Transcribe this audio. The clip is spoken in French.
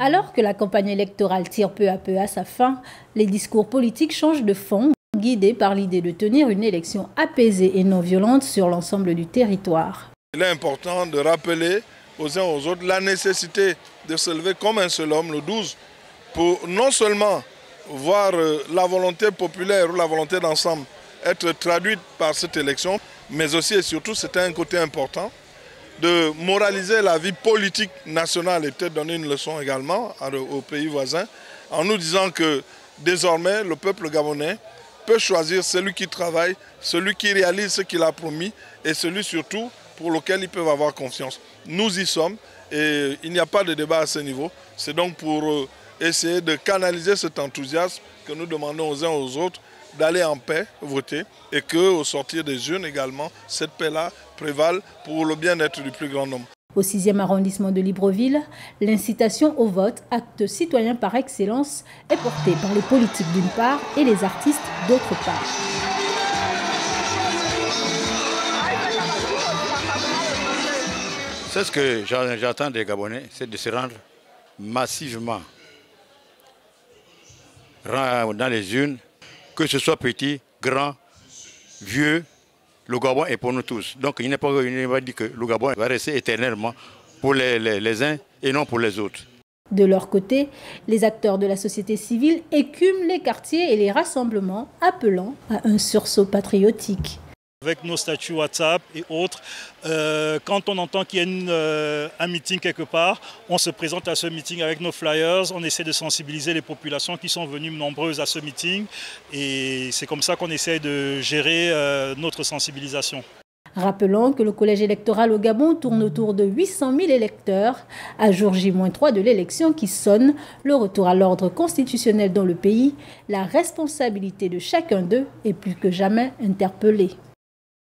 Alors que la campagne électorale tire peu à peu à sa fin, les discours politiques changent de fond, guidés par l'idée de tenir une élection apaisée et non violente sur l'ensemble du territoire. Il est important de rappeler aux uns aux autres la nécessité de se lever comme un seul homme le 12 pour non seulement voir la volonté populaire ou la volonté d'ensemble être traduite par cette élection, mais aussi et surtout, c'était un côté important, de moraliser la vie politique nationale et peut-être donner une leçon également aux pays voisins en nous disant que désormais le peuple gabonais peut choisir celui qui travaille, celui qui réalise ce qu'il a promis et celui surtout pour lequel ils peuvent avoir confiance. Nous y sommes et il n'y a pas de débat à ce niveau. C'est donc pour essayer de canaliser cet enthousiasme que nous demandons aux uns aux autres d'aller en paix voter et qu'au sortir des urnes également, cette paix-là prévale pour le bien-être du plus grand nombre. Au 6e arrondissement de Libreville, l'incitation au vote, acte citoyen par excellence, est portée par les politiques d'une part et les artistes d'autre part. C'est ce que j'attends des Gabonais, c'est de se rendre massivement dans les urnes, que ce soit petit, grand, vieux, le Gabon est pour nous tous. Donc il n'est pas dit que le Gabon va rester éternellement pour les uns et non pour les autres. De leur côté, les acteurs de la société civile écument les quartiers et les rassemblements, appelant à un sursaut patriotique. Avec nos statuts WhatsApp et autres, quand on entend qu'il y a un meeting quelque part, on se présente à ce meeting avec nos flyers, on essaie de sensibiliser les populations qui sont venues nombreuses à ce meeting et c'est comme ça qu'on essaie de gérer notre sensibilisation. Rappelons que le collège électoral au Gabon tourne autour de 800 000 électeurs à jour J-3 de l'élection qui sonne le retour à l'ordre constitutionnel dans le pays. La responsabilité de chacun d'eux est plus que jamais interpellée.